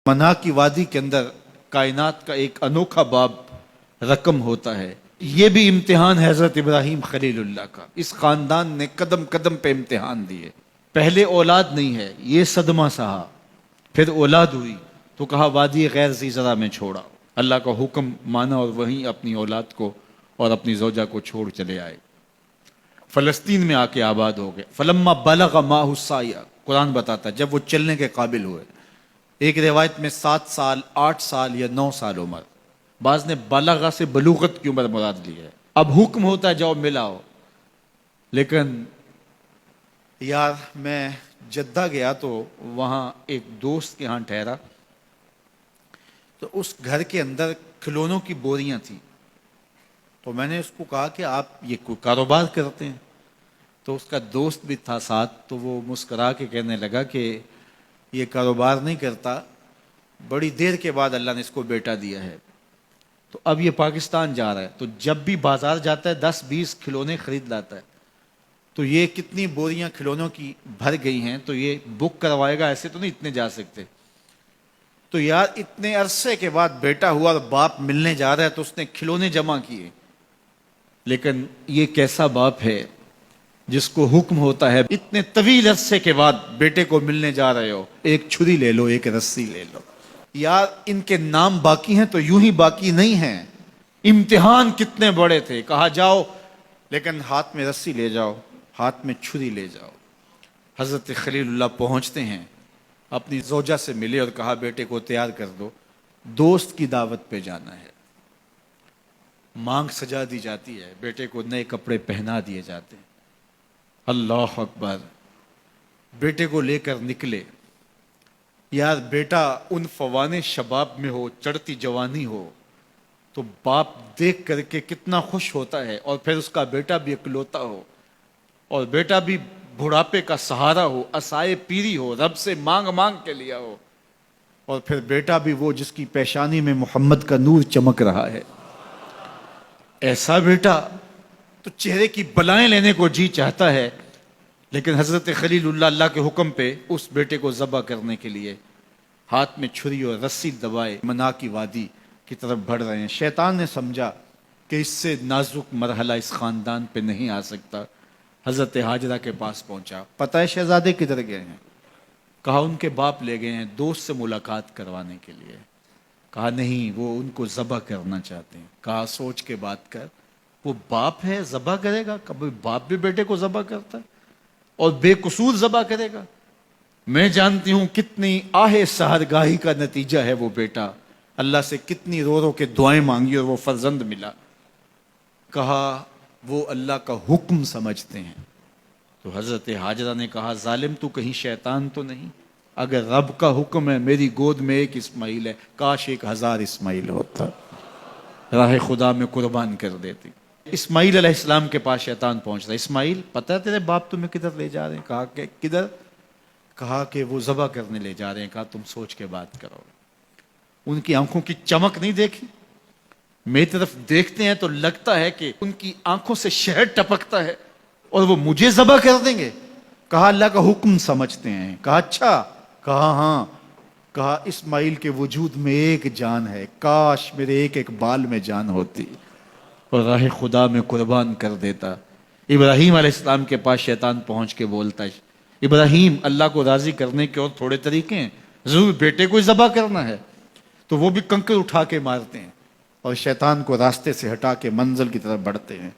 منا کی وادی کے اندر کائنات کا ایک انوکھا باب رقم ہوتا ہے. یہ بھی امتحان ہے حضرت ابراہیم خلیل اللہ کا. اس خاندان نے قدم قدم پہ امتحان دیے. پہلے اولاد نہیں ہے، یہ صدمہ سہا. پھر اولاد ہوئی تو کہا وادی غیر ذی زرع میں چھوڑا. اللہ کا حکم مانا اور وہیں اپنی اولاد کو اور اپنی زوجہ کو چھوڑ چلے آئے. فلسطین میں آ کے آباد ہو گئے. فلما بلغ ماہ السعی، قرآن بتاتا جب وہ چلنے کے قابل ہوئے. ایک روایت میں 7 سال 8 سال یا 9 سال عمر. بعض نے بلغہ سے بلوغت کی عمر مراد لی ہے. اب حکم ہوتا ہے جاؤ ملاؤ. لیکن یار میں جدہ گیا تو وہاں ایک دوست کے ہاں ٹھہرا تو اس گھر کے اندر کھلونوں کی بوریاں تھیں. تو میں نے اس کو کہا کہ آپ یہ کوئی کاروبار کرتے ہیں؟ تو اس کا دوست بھی تھا ساتھ. تو وہ مسکرا کے کہنے لگا کہ یہ کاروبار نہیں کرتا، بڑی دیر کے بعد اللہ نے اس کو بیٹا دیا ہے. تو اب یہ پاکستان جا رہا ہے تو جب بھی بازار جاتا ہے 10-20 کھلونے خرید لاتا ہے. تو یہ کتنی بوریاں کھلونوں کی بھر گئی ہیں تو یہ بک کروائے گا، ایسے تو نہیں اتنے جا سکتے. تو یار اتنے عرصے کے بعد بیٹا ہوا اور باپ ملنے جا رہا ہے تو اس نے کھلونے جمع کیے. لیکن یہ کیسا باپ ہے جس کو حکم ہوتا ہے اتنے طویل عرصے کے بعد بیٹے کو ملنے جا رہے ہو، ایک چھری لے لو، ایک رسی لے لو. یار ان کے نام باقی ہیں تو یوں ہی باقی نہیں ہیں. امتحان کتنے بڑے تھے. کہا جاؤ لیکن ہاتھ میں رسی لے جاؤ، ہاتھ میں چھری لے جاؤ. حضرت خلیل اللہ پہنچتے ہیں، اپنی زوجہ سے ملے اور کہا بیٹے کو تیار کر دو، دوست کی دعوت پہ جانا ہے. مانگ سجا دی جاتی ہے، بیٹے کو نئے کپڑے پہنا دیے جاتے ہیں. اللہ اکبر. بیٹے کو لے کر نکلے. یار بیٹا ان فوان شباب میں ہو، چڑھتی جوانی ہو تو باپ دیکھ کر کے کتنا خوش ہوتا ہے. اور پھر اس کا بیٹا بھی اکلوتا ہو اور بیٹا بھی بڑھاپے کا سہارا ہو، عصائے پیری ہو، رب سے مانگ مانگ کے لیا ہو. اور پھر بیٹا بھی وہ جس کی پیشانی میں محمد کا نور چمک رہا ہے. ایسا بیٹا تو چہرے کی بلائیں لینے کو جی چاہتا ہے. لیکن حضرت خلیل اللہ اللہ کے حکم پہ اس بیٹے کو ذبح کرنے کے لیے ہاتھ میں چھری اور رسی دبائے منا کی وادی کی طرف بڑھ رہے ہیں. شیطان نے سمجھا کہ اس سے نازک مرحلہ اس خاندان پہ نہیں آ سکتا. حضرت حاجرہ کے پاس پہنچا. پتہ ہے شہزادے کدھر گئے ہیں؟ کہا ان کے باپ لے گئے ہیں دوست سے ملاقات کروانے کے لیے. کہا نہیں، وہ ان کو ذبح کرنا چاہتے ہیں. کہا سوچ کے بات کر. وہ باپ ہے ذبح کرے گا؟ کبھی باپ بھی بیٹے کو ذبح کرتا ہے اور بے قصور ذبح کرے گا؟ میں جانتی ہوں کتنی آہ سحرگاہی کا نتیجہ ہے وہ بیٹا. اللہ سے کتنی رو رو کے دعائیں مانگی اور وہ فرزند ملا. کہا وہ اللہ کا حکم سمجھتے ہیں. تو حضرت حاجرہ نے کہا ظالم تو کہیں شیطان تو نہیں؟ اگر رب کا حکم ہے میری گود میں ایک اسماعیل ہے، کاش 1000 اسماعیل ہوتا، راہ خدا میں قربان کر دیتی. اسماعیل علیہ السلام کے پاس شیطان پہنچ رہا. اسماعیل پتہ ہے تیرے باپ تمہیں کدھر لے جا رہے ہیں؟ کہا کہ کدھر؟ کہا کہ وہ ذبح کرنے لے جا رہے ہیں. کہا تم سوچ کے بات کرو. ان کی آنکھوں کی چمک نہیں دیکھی؟ میری طرف دیکھتے ہیں تو لگتا ہے کہ ان کی آنکھوں سے شہد ٹپکتا ہے اور وہ مجھے ذبح کر دیں گے. کہا اللہ کا حکم سمجھتے ہیں. کہا اچھا. کہا ہاں. کہا اسماعیل کے وجود میں ایک جان ہے، کاش میرے ایک بال میں جان ہوتی اور راہ خدا میں قربان کر دیتا. ابراہیم علیہ السلام کے پاس شیطان پہنچ کے بولتا ہے ابراہیم اللہ کو راضی کرنے کے اور تھوڑے طریقے ہیں، ضرور بیٹے کو ذبح کرنا ہے. تو وہ بھی کنکر اٹھا کے مارتے ہیں اور شیطان کو راستے سے ہٹا کے منزل کی طرف بڑھتے ہیں.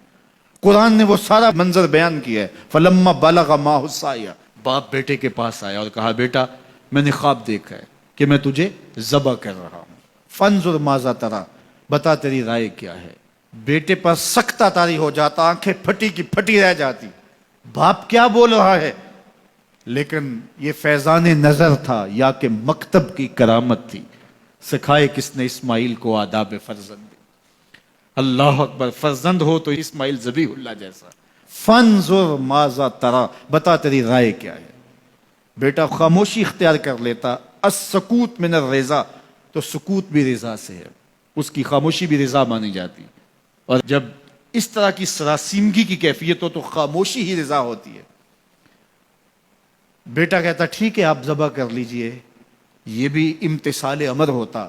قرآن نے وہ سارا منظر بیان کیا ہے. فلما بلغ ماہ السعی، باپ بیٹے کے پاس آیا اور کہا بیٹا میں نے خواب دیکھا ہے کہ میں تجھے ذبح کر رہا ہوں. فانظر ماذا تری، بتا تیری رائے کیا ہے. بیٹے پر سختہ طاری ہو جاتا، آنکھیں پھٹی کی پھٹی رہ جاتی. باپ کیا بول رہا ہے؟ لیکن یہ فیضان نظر تھا یا کہ مکتب کی کرامت تھی. سکھائے کس نے اسماعیل کو آداب فرزند. اللہ اکبر. فرزند ہو تو اسماعیل ذبیح اللہ جیسا. فانظر ماذا تری، بتا تیری رائے کیا ہے. بیٹا خاموشی اختیار کر لیتا. السکوت من الرضا، تو سکوت بھی رضا سے ہے، اس کی خاموشی بھی رضا مانی جاتی. اور جب اس طرح کی سراسیمگی کی کیفیت ہو تو خاموشی ہی رضا ہوتی ہے. بیٹا کہتا ٹھیک ہے آپ ذبح کر لیجئے. یہ بھی امتثال امر ہوتا،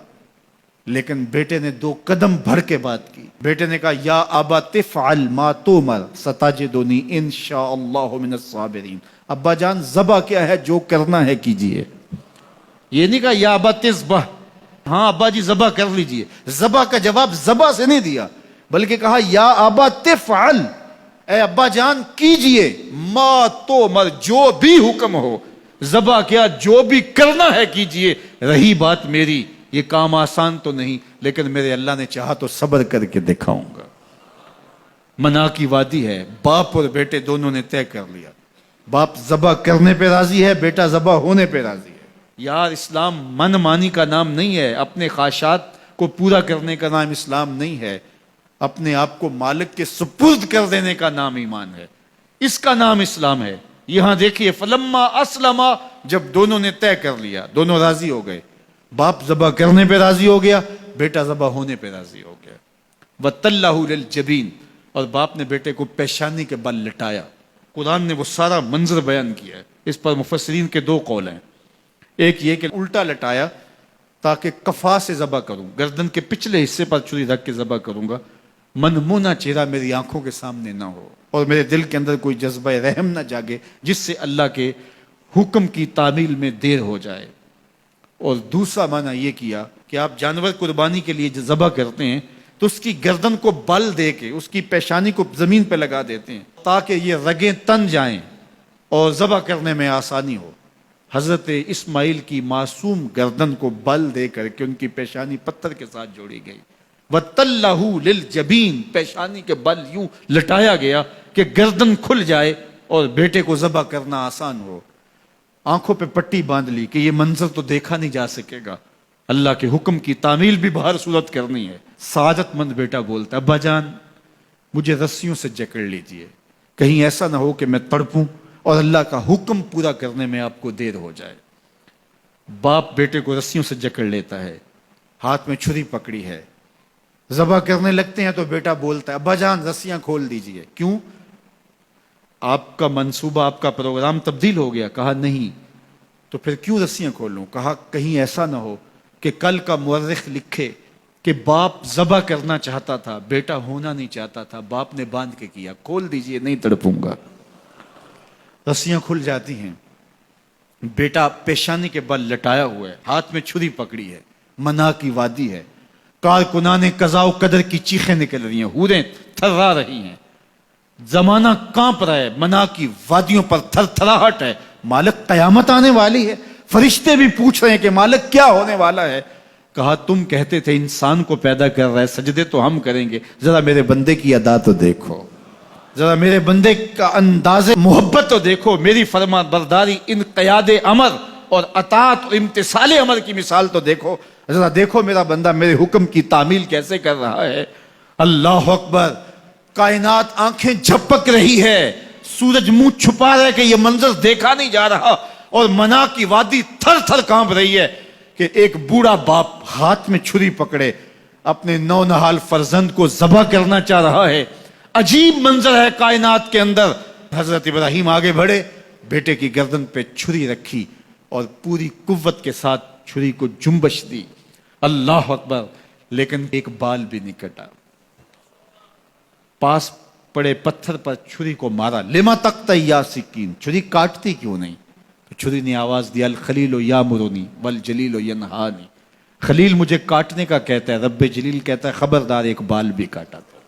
لیکن بیٹے نے 2 قدم بڑھ کے بات کی. بیٹے نے کہا یا ابا تفعل ما تؤمر ستجدنی انشاءاللہ من الصابرین. ابا جان ذبح کیا ہے، جو کرنا ہے کیجئے. یہ نہیں کہا یا ابا تذبح، ہاں ابا جی ذبح کر لیجئے. ذبح کا جواب ذبح سے نہیں دیا، بلکہ کہا یا ابا تفعل، اے ابا جان کیجئے ما تؤمر، جو بھی حکم ہو. ذبح کیا، جو بھی کرنا ہے کیجئے. رہی بات میری، یہ کام آسان تو نہیں، لیکن میرے اللہ نے چاہا تو صبر کر کے دکھاؤں گا. منا کی وادی ہے، باپ اور بیٹے دونوں نے طے کر لیا. باپ ذبح کرنے پہ راضی ہے، بیٹا ذبح ہونے پہ راضی ہے. یار اسلام من مانی کا نام نہیں ہے، اپنے خواہشات کو پورا کرنے کا نام اسلام نہیں ہے، اپنے آپ کو مالک کے سپرد کر دینے کا نام ایمان ہے. اس کا نام اسلام ہے. یہاں دیکھیے فلما اسلما، جب دونوں نے طے کر لیا، دونوں راضی ہو گئے. باپ ذبح کرنے پہ راضی ہو گیا، بیٹا ذبح ہونے پہ راضی ہو گیا. وَتَلَّهُ لِلْجَبِينِ، اور باپ نے بیٹے کو پیشانی کے بل لٹایا. قرآن نے وہ سارا منظر بیان کیا ہے. اس پر مفسرین کے 2 قول ہیں. ایک یہ کہ الٹا لٹایا تاکہ کفا سے ذبح کروں، گردن کے پچھلے حصے پر چھری رکھ کے ذبح کروں گا، منمونا چہرہ میری آنکھوں کے سامنے نہ ہو اور میرے دل کے اندر کوئی جذبہ رحم نہ جاگے جس سے اللہ کے حکم کی تعمیل میں دیر ہو جائے. اور دوسرا معنی یہ کیا کہ آپ جانور قربانی کے لیے جو ذبح کرتے ہیں تو اس کی گردن کو بل دے کے اس کی پیشانی کو زمین پہ لگا دیتے ہیں تاکہ یہ رگیں تن جائیں اور ذبح کرنے میں آسانی ہو. حضرت اسماعیل کی معصوم گردن کو بل دے کر کے ان کی پیشانی پتھر کے ساتھ جوڑی گئی. وَتَلَّهُ لِلْجَبِينِ، پیشانی کے بل یوں لٹایا گیا کہ گردن کھل جائے اور بیٹے کو ذبح کرنا آسان ہو. آنکھوں پہ پٹی باندھ لی کہ یہ منظر تو دیکھا نہیں جا سکے گا، اللہ کے حکم کی تعمیل بھی بہر صورت کرنی ہے. سعادت مند بیٹا بولتا ابا جان مجھے رسیوں سے جکڑ لیجئے، کہیں ایسا نہ ہو کہ میں تڑپوں اور اللہ کا حکم پورا کرنے میں آپ کو دیر ہو جائے. باپ بیٹے کو رسیوں سے جکڑ لیتا ہے، ہاتھ میں چھری پکڑی ہے، ذبح کرنے لگتے ہیں تو بیٹا بولتا ہے ابا جان رسیاں کھول دیجئے. کیوں؟ آپ کا منصوبہ، آپ کا پروگرام تبدیل ہو گیا. کہا نہیں. تو پھر کیوں رسیاں کھولوں؟ کہا کہیں ایسا نہ ہو کہ کل کا مورخ لکھے کہ باپ ذبح کرنا چاہتا تھا، بیٹا ہونا نہیں چاہتا تھا، باپ نے باندھ کے کیا. کھول دیجئے، نہیں تڑپوں گا. رسیاں کھل جاتی ہیں. بیٹا پیشانی کے بل لٹایا ہوا ہے، ہاتھ میں چھری پکڑی ہے، منا کی وادی ہے، کارکنان قضاء و قدر کی چیخیں نکل رہی ہیں، حوریں تھرا رہی ہیں، زمانہ کانپ رہا ہے، منا کی وادیوں پر تھر تھراہٹ ہے. مالک قیامت آنے والی ہے. فرشتے بھی پوچھ رہے ہیں کہ مالک کیا ہونے والا ہے. کہا تم کہتے تھے انسان کو پیدا کر رہا ہے، سجدے تو ہم کریں گے، ذرا میرے بندے کی ادا تو دیکھو، ذرا میرے بندے کا انداز محبت تو دیکھو، میری فرما برداری، انقیاد امر اور اطاعت اور امتثال امر کی مثال تو دیکھو، ذرا دیکھو میرا بندہ میرے حکم کی تعمیل کیسے کر رہا ہے. اللہ اکبر. کائنات آنکھیں جھپک رہی ہے، سورج منہ چھپا رہا ہے کہ یہ منظر دیکھا نہیں جا رہا، اور منا کی وادی تھر تھر کانپ رہی ہے کہ ایک بوڑھا باپ ہاتھ میں چھری پکڑے اپنے نونہال فرزند کو ذبح کرنا چاہ رہا ہے. عجیب منظر ہے کائنات کے اندر. حضرت ابراہیم آگے بڑھے، بیٹے کی گردن پہ چھری رکھی اور پوری قوت کے ساتھ چھری کو جنبش دی. اللہ اکبر. لیکن ایک بال بھی نہیں کٹا. پاس پڑے پتھر پر چھری کو مارا. لما تقطع یا سکین، چھری کاٹتی کیوں نہیں؟ تو چھری نے آواز دیا الخلیل یامرنی والجلیل ینہانی، خلیل مجھے کاٹنے کا کہتا ہے، رب جلیل کہتا ہے خبردار ایک بال بھی کاٹا تھا.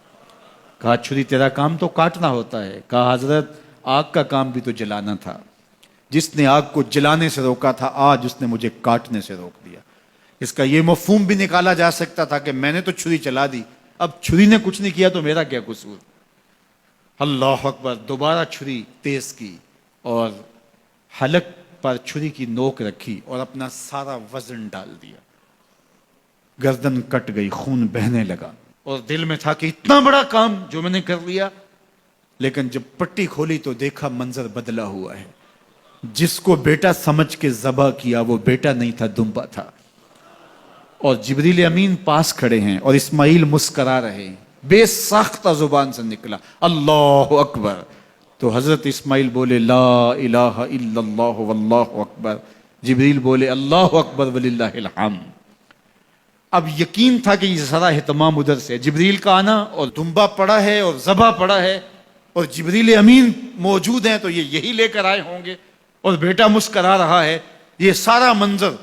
کہا چھری تیرا کام تو کاٹنا ہوتا ہے. کہا حضرت آگ کا کام بھی تو جلانا تھا، جس نے آگ کو جلانے سے روکا تھا آج اس نے مجھے کاٹنے سے روک دیا. اس کا یہ مفہوم بھی نکالا جا سکتا تھا کہ میں نے تو چھری چلا دی، اب چھری نے کچھ نہیں کیا تو میرا کیا قصور. اللہ اکبر. دوبارہ چھری تیز کی اور حلق پر چھری کی نوک رکھی اور اپنا سارا وزن ڈال دیا. گردن کٹ گئی، خون بہنے لگا اور دل میں تھا کہ اتنا بڑا کام جو میں نے کر لیا. لیکن جب پٹی کھولی تو دیکھا منظر بدلا ہوا ہے. جس کو بیٹا سمجھ کے ذبح کیا وہ بیٹا نہیں تھا، دمبا تھا. اور جبریل امین پاس کھڑے ہیں اور اسماعیل مسکرا رہے ہیں. بے ساختہ زبان سے نکلا اللہ اکبر. تو حضرت اسماعیل بولے لا الہ الا اللہ واللہ اکبر. جبریل بولے اللہ اکبر وللہ الحمد۔ اب یقین تھا کہ یہ سارا اہتمام ادھر سے، جبریل کا آنا اور دمبا پڑا ہے اور ذبح پڑا ہے اور جبریل امین موجود ہیں تو یہ یہی لے کر آئے ہوں گے، اور بیٹا مسکرا رہا ہے۔ یہ سارا منظر،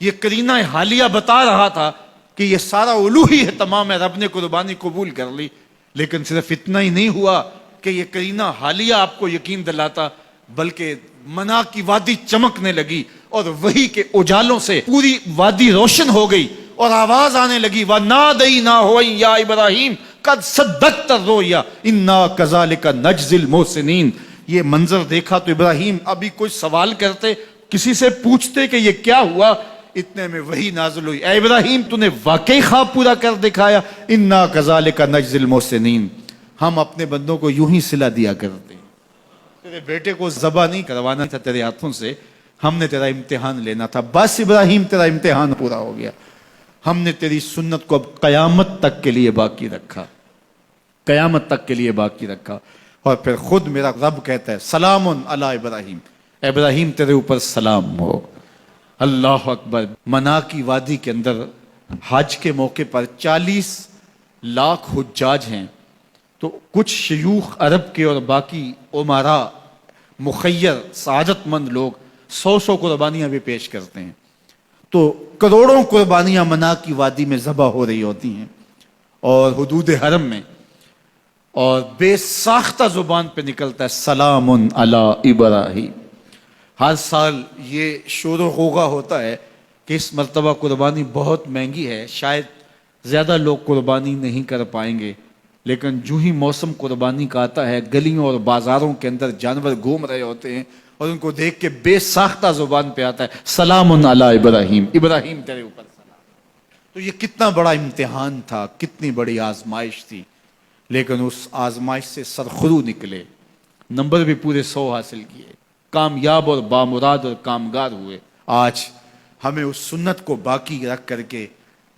یہ قرینہ حالیہ بتا رہا تھا کہ یہ سارا الوہی اہتمام ہے، رب نے قربانی قبول کر لی۔ لیکن صرف اتنا ہی نہیں ہوا کہ یہ قرینہ حالیہ آپ کو یقین دلاتا، بلکہ منا کی وادی چمکنے لگی اور وہی کے اجالوں سے پوری وادی روشن ہو گئی، اور آواز آنے لگی وَنَادَيْنَاهُ يَا إِبْرَاهِيمُ قَدْ صَدَّقْتَ الرُّؤْيَا إِنَّا كَذَلِكَ نَجْزِي الْمُحْسِنِينَ۔ یہ منظر دیکھا تو ابراہیم ابھی کوئی سوال کرتے، کسی سے پوچھتے کہ یہ کیا ہوا، اتنے میں وہی نازل ہوئی، اے ابراہیم تو نے واقعی خواب پورا کر دکھایا، انا کذالک نجزی المحسنین، ہم اپنے بندوں کو یوں ہی صلہ دیا کرتے ہیں۔ تیرے بیٹے کو ذبح نہیں کروانا تھا تیرے ہاتھوں سے، ہم نے تیرا امتحان لینا تھا، بس ابراہیم تیرا امتحان پورا ہو گیا، ہم نے تیری سنت کو اب قیامت تک کے لیے باقی رکھا، قیامت تک کے لیے باقی رکھا۔ اور پھر خود میرا رب کہتا ہے سلام علی ابراہیم، ابراہیم تیرے اوپر سلام ہو۔ اللہ اکبر۔ منا کی وادی کے اندر حج کے موقع پر 40 لاکھ حجاج ہیں، تو کچھ شیوخ عرب کے اور باقی عمرا مخیر سعادت مند لوگ 100 قربانیاں بھی پیش کرتے ہیں، تو کروڑوں قربانیاں منا کی وادی میں ذبح ہو رہی ہوتی ہیں اور حدود حرم میں، اور بے ساختہ زبان پہ نکلتا ہے سلام علی ابراہیم۔ ہر سال یہ شور و غوغا ہوتا ہے کہ اس مرتبہ قربانی بہت مہنگی ہے، شاید زیادہ لوگ قربانی نہیں کر پائیں گے، لیکن جو ہی موسم قربانی کا آتا ہے گلیوں اور بازاروں کے اندر جانور گھوم رہے ہوتے ہیں اور ان کو دیکھ کے بے ساختہ زبان پہ آتا ہے سلام علی ابراہیم، ابراہیم تیرے اوپر سلام۔ تو یہ کتنا بڑا امتحان تھا، کتنی بڑی آزمائش تھی، لیکن اس آزمائش سے سرخرو نکلے، نمبر بھی پورے 100 حاصل کیے، کامیاب اور بامراد اور کامگار ہوئے۔ آج ہمیں اس سنت کو باقی رکھ کر کے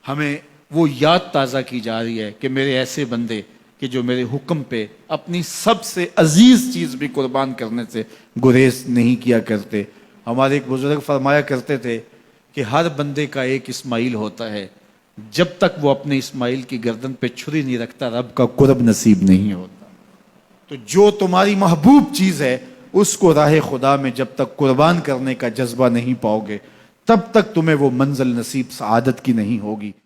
ہمیں وہ یاد تازہ کی جا رہی ہے کہ میرے ایسے بندے کہ جو میرے حکم پہ اپنی سب سے عزیز چیز بھی قربان کرنے سے گریز نہیں کیا کرتے۔ ہمارے ایک بزرگ فرمایا کرتے تھے کہ ہر بندے کا ایک اسماعیل ہوتا ہے، جب تک وہ اپنے اسماعیل کی گردن پہ چھری نہیں رکھتا رب کا قرب نصیب نہیں ہوتا۔ تو جو تمہاری محبوب چیز ہے اس کو راہ خدا میں جب تک قربان کرنے کا جذبہ نہیں پاؤ گے، تب تک تمہیں وہ منزل نصیب سعادت کی نہیں ہوگی۔